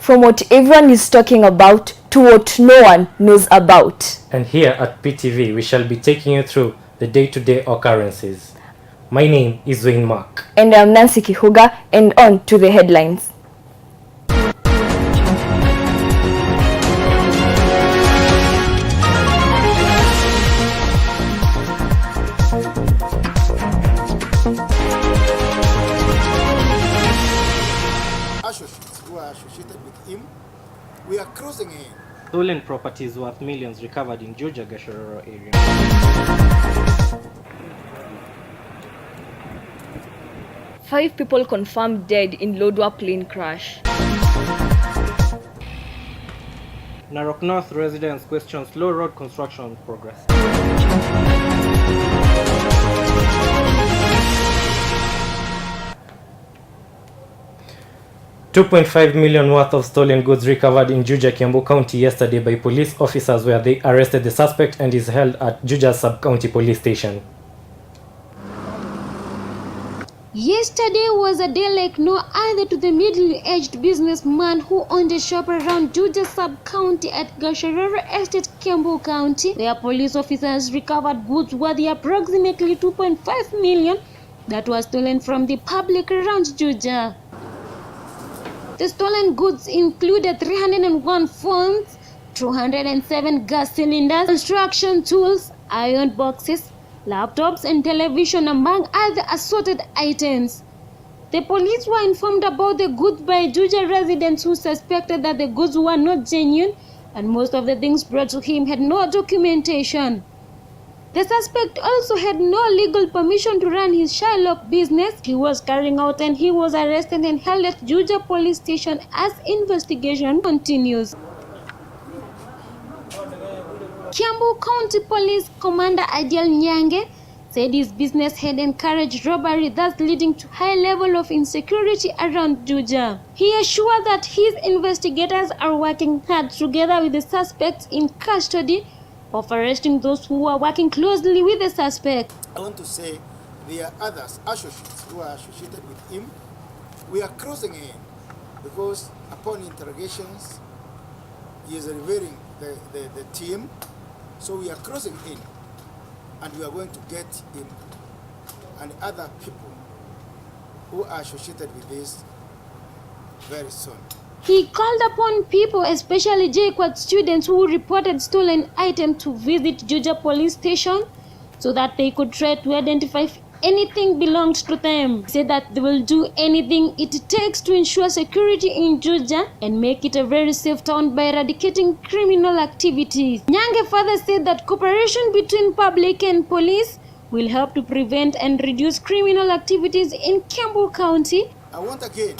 from what everyone is talking about to what no one knows about. And here at PTV, we shall be taking you through the day-to-day occurrences. My name is Wayne Mark. And I'm Nancy Kihuga, and on to the headlines. Associates who are associated with him, we are crossing in. Stolen properties worth millions recovered in Juja Gashororo area. 5 people confirmed dead in Lodwar plane crash. Narok North residents question slow road construction progress. $2.5 million worth of stolen goods recovered in Juja, Kiambu County yesterday by police officers, where they arrested the suspect and is held at Juja Sub-County Police Station. Yesterday was a day like no other to the middle-aged businessman who owned a shop around Juja Sub-County at Gashororo Estate, Kiambu County. Their police officers recovered goods worth approximately $2.5 million that was stolen from the public around Juja. The stolen goods included 301 phones, 207 gas cylinders, construction tools, iron boxes, laptops and television, among other assorted items. The police were informed about the goods by Juja residents who suspected that the goods were not genuine and most of the things brought to him had no documentation. The suspect also had no legal permission to run his Shylock business he was carrying out, and he was arrested and held at Juja Police Station as investigation continues. Kiambu County Police Commander Ideal Nyange said his business had encouraged robbery, thus leading to high level of insecurity around Juja. He assured that his investigators are working hard together with the suspects in custody of arresting those who are working closely with the suspect. I want to say there are others, associates who are associated with him. We are crossing in because upon interrogations, he is revealing the team. So we are crossing in and we are going to get him and other people who are associated with this very soon. He called upon people, especially JQuad students who reported stolen items, to visit Juja Police Station so that they could try to identify if anything belonged to them. He said that they will do anything it takes to ensure security in Juja and make it a very safe town by eradicating criminal activities. Nyange further said that cooperation between public and police will help to prevent and reduce criminal activities in Kiambu County. I want again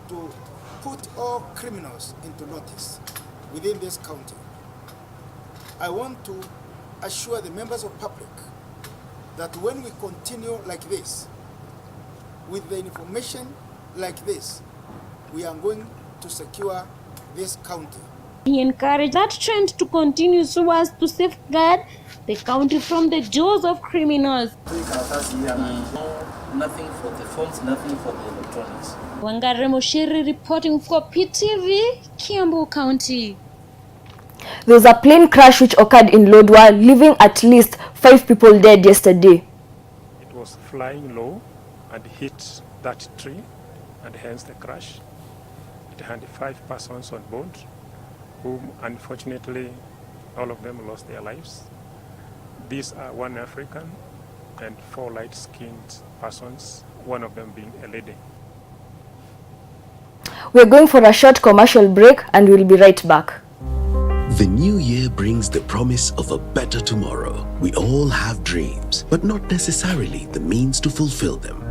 to put all criminals into notice within this county. I want to assure the members of public that when we continue like this, with the information like this, we are going to secure this county. He encouraged that trend to continue so as to safeguard the county from the jaws of criminals. Nothing for the phones, nothing for the electronics. Wangare Moshiri reporting for PTV, Kiambu County. There was a plane crash which occurred in Lodwar, leaving at least 5 people dead yesterday. It was flying low and hit that tree, and hence the crash. It had 5 persons on board, whom unfortunately all of them lost their lives. These are 1 African and 4 light-skinned persons, one of them being a lady. We're going for a short commercial break and we'll be right back. The new year brings the promise of a better tomorrow. We all have dreams, but not necessarily the means to fulfill them.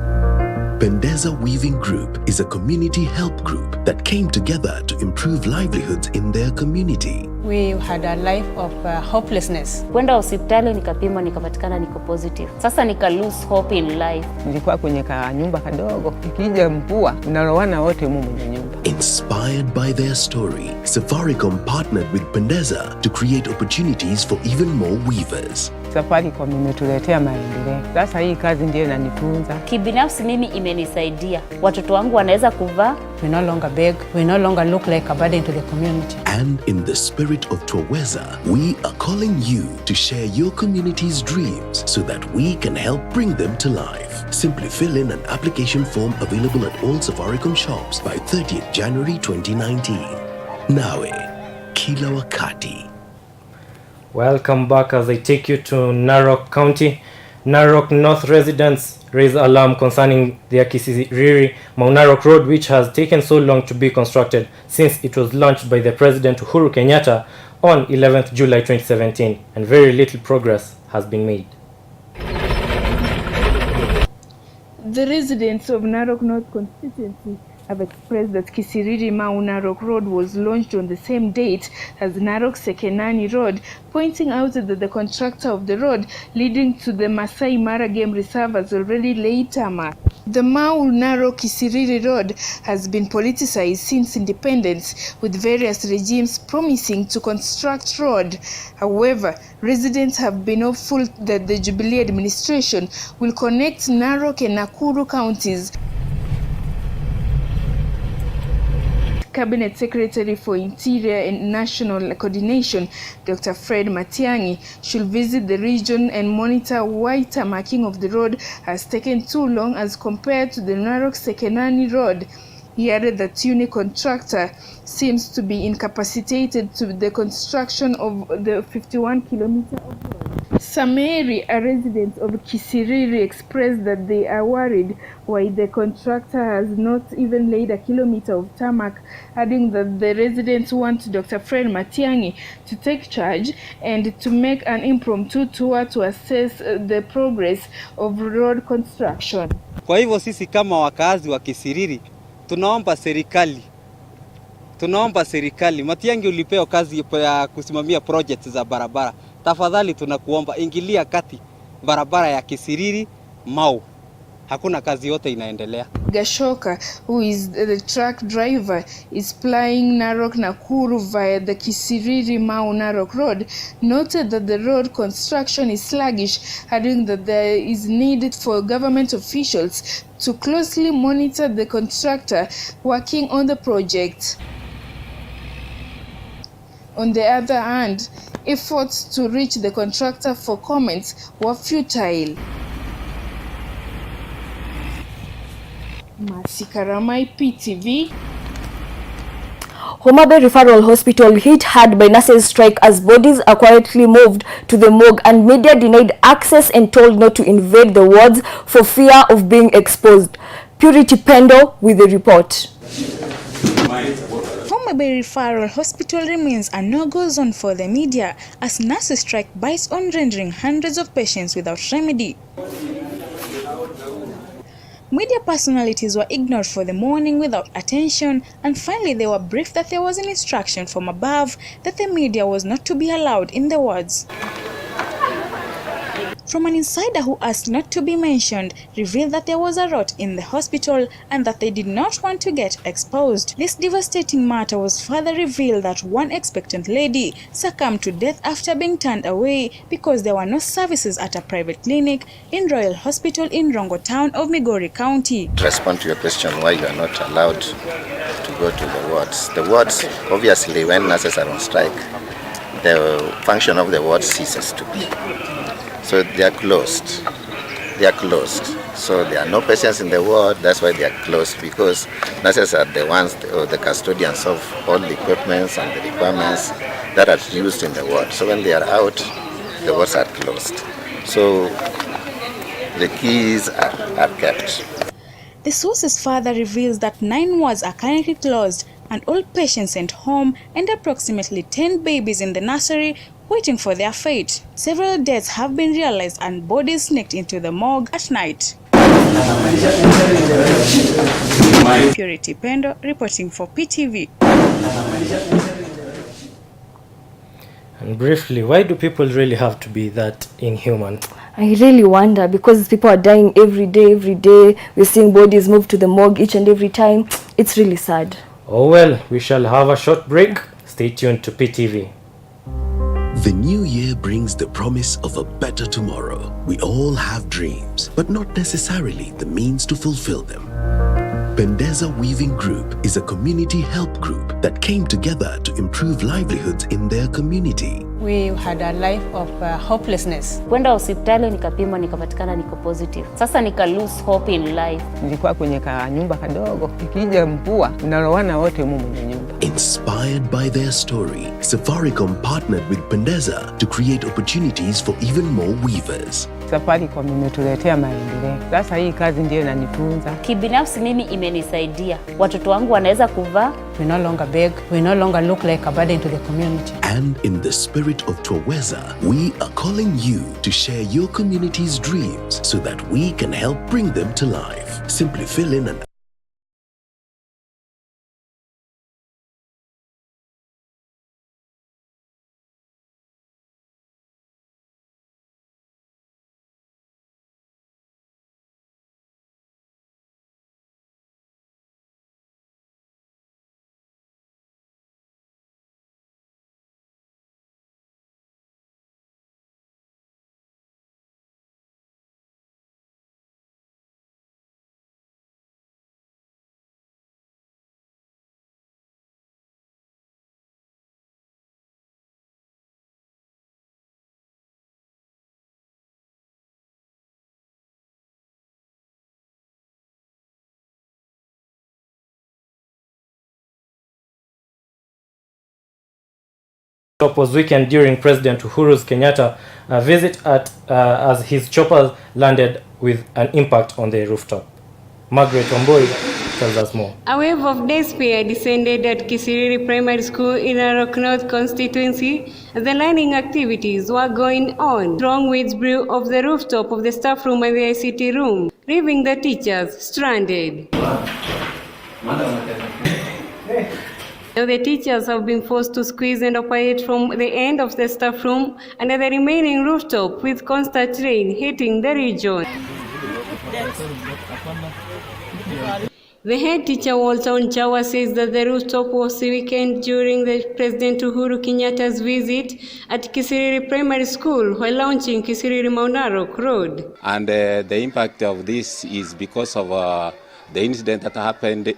Pendeza Weaving Group is a community help group that came together to improve livelihoods in their community. We had a life of hopelessness. Kwenda hospitali nikapimwa nikapatikana niko positive. Sasa nika lose hope in life. Nilikuwa kwenye nyumba kadogo. Ikija mvua unalowana wote mumo kwenye nyumba. Inspired by their story, Safaricom partnered with Pendeza to create opportunities for even more weavers. Safaricom imetuletea maendeleo. Sasa hii kazi ndiyo inanitunza. Kibinafsi mimi imenisaidia. Watoto wangu wanaweza kuvaa. We no longer beg, we no longer look like a burden to the community. And in the spirit of Twaweza, we are calling you to share your community's dreams so that we can help bring them to life. Simply fill in an application form available at all Safaricom shops by 30th January 2019. Nawe, kila wakati. Welcome back as I take you to Narok County. Narok North residents raise alarm concerning the Kisiriri Mount Narok Road, which has taken so long to be constructed since it was launched by the President Uhuru Kenyatta on 11th July 2017, and very little progress has been made. The residents of Narok North constituency have expressed that Kisiriri Mount Narok Road was launched on the same date as Narok Sekenani Road, pointing out that the contractor of the road leading to the Masai Mara Game Reserve has already laid tarmac. The Mount Narok Kisiriri Road has been politicized since independence, with various regimes promising to construct road. However, residents have been hopeful that the Jubilee administration will connect Narok and Nakuru counties. Cabinet Secretary for Interior and National Coordination, Dr. Fred Matiang'i, should visit the region and monitor why tarmacking of the road has taken too long as compared to the Narok Sekenani Road. He added that UNI contractor seems to be incapacitated to the construction of the 51-kilometer of road. Sameri, a resident of Kisiriri, expressed that they are worried why the contractor has not even laid a kilometer of tarmac, adding that the residents want Dr. Fred Matiang'i to take charge and to make an impromptu tour to assess the progress of road construction. Kwa hivyo sisi kama wakazi wa Kisiriri tunaomba serikali, Matiang'i ulipewa kazi ya kusimamia projects za barabara. Tafadhali tunakuomba ingilia kati barabara ya Kisiriri Mau. Hakuna kazi yote inaendelea. Gashoka, who is the truck driver, is plying Narok Nakuru via the Kisiriri Mau Narok Road, noted that the road construction is sluggish, adding that there is need for government officials to closely monitor the contractor working on the project. On the other hand, efforts to reach the contractor for comments were futile. Masikaramai, PTV. Homa Bay Referral Hospital hit hard by nurses' strike as bodies are quietly moved to the morgue and media denied access and told not to invade the wards for fear of being exposed. Purity Pendo with the report. Homa Bay Referral Hospital remains a no-go zone for the media as nurses' strike bites on rendering hundreds of patients without remedy. Media personalities were ignored for the morning without attention, and finally they were briefed that there was an instruction from above that the media was not to be allowed in the wards. From an insider who asked not to be mentioned, revealed that there was a rot in the hospital and that they did not want to get exposed. This devastating matter was further revealed that one expectant lady succumbed to death after being turned away because there were no services at a private clinic in Royal Hospital in Rongo Town of Migori County. To respond to your question why you are not allowed to go to the wards. The wards, obviously, when nurses are on strike, the function of the ward ceases to be. So they are closed. So there are no patients in the ward. That's why they are closed, because nurses are the ones, or the custodians of all the equipments and the requirements that are used in the ward. So when they are out, the wards are closed. So the keys are kept. The sources further reveals that 9 wards are currently closed and all patients sent home, and approximately 10 babies in the nursery waiting for their fate. Several deaths have been realized and bodies sneaked into the morgue at night. Purity Pendo reporting for PTV. And briefly, why do people really have to be that inhuman? I really wonder, because people are dying every day. We're seeing bodies move to the morgue each and every time. It's really sad. Oh well, we shall have a short break. Stay tuned to PTV. The new year brings the promise of a better tomorrow. We all have dreams, but not necessarily the means to fulfill them. Pendeza Weaving Group is a community help group that came together to improve livelihoods in their community. We had a life of hopelessness. Kwenda hospitali nikapimwa nikapatikana niko positive. Sasa nika lose hope in life. Nilikuwa kwenye nyumba kadogo. Ikija mvua unalowana wote mumu kwenye nyumba. Inspired by their story, Safaricom partnered with Pendeza to create opportunities for even more weavers. Safaricom imetuletea maendeleo. Sasa hii kazi ndio inanifunza. Kibinafsi mimi imenisaidia. Watoto wangu wanaweza kuvaa. We no longer beg. We no longer look like a burden to the community. And in the spirit of Twaweza, we are calling you to share your community's dreams so that we can help bring them to life. Simply fill in an was weekend during President Uhuru Kenyatta's visit as his chopper landed with an impact on the rooftop. Margaret Omboi tells us more. A wave of despair descended at Kisiriri Primary School in Narok North constituency as the learning activities were going on. Strong winds blew off the rooftop of the staff room and the ICT room, leaving the teachers stranded. Now the teachers have been forced to squeeze and operate from the end of the staff room and the remaining rooftop with constant rain hitting the region. The head teacher Walter Onchawa says that the rooftop was weakened during the President Uhuru Kenyatta's visit at Kisiriri Primary School while launching Kisiriri Mount Narok Road. And the impact of this is because of the incident that happened on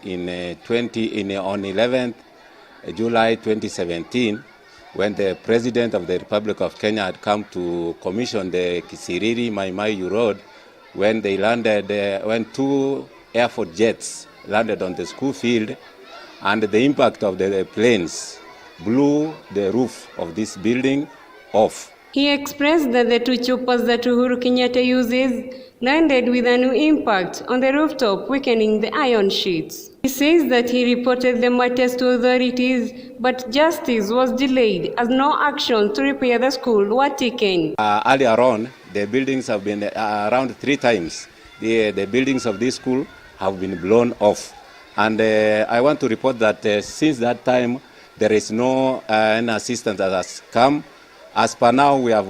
11th July 2017, when the President of the Republic of Kenya had come to commission the Kisiriri Maimayu Road, when they landed, when two Air Force jets landed on the school field, and the impact of the planes blew the roof of this building off. He expressed that the two choppers that Uhuru Kenyatta uses landed with a new impact on the rooftop, weakening the iron sheets. He says that he reported the matters to authorities, but justice was delayed as no action to repair the school were taken. Earlier on, the buildings have been around 3 times. The buildings of this school have been blown off. And I want to report that since that time, there is no any assistance that has come. As per now, we have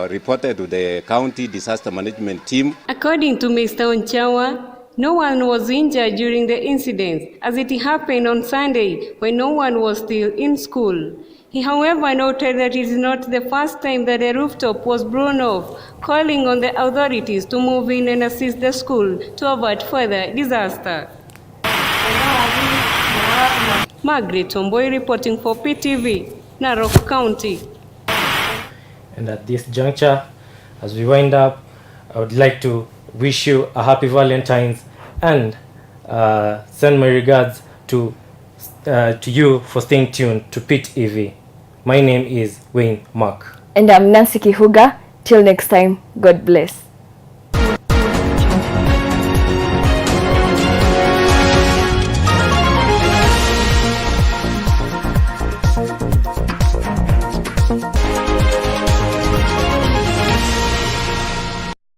reported to the county disaster management team. According to Mr. Onchawa, no one was injured during the incident, as it happened on Sunday when no one was still in school. He, however, noted that it is not the first time that a rooftop was blown off, calling on the authorities to move in and assist the school to avert further disaster. Margaret Omboi reporting for PTV, Narok County. And at this juncture, as we wind up, I would like to wish you a happy Valentine's and send my regards to you for staying tuned to Pit EV. My name is Wayne Mark. And I'm Nancy Kihuga. Till next time, God bless.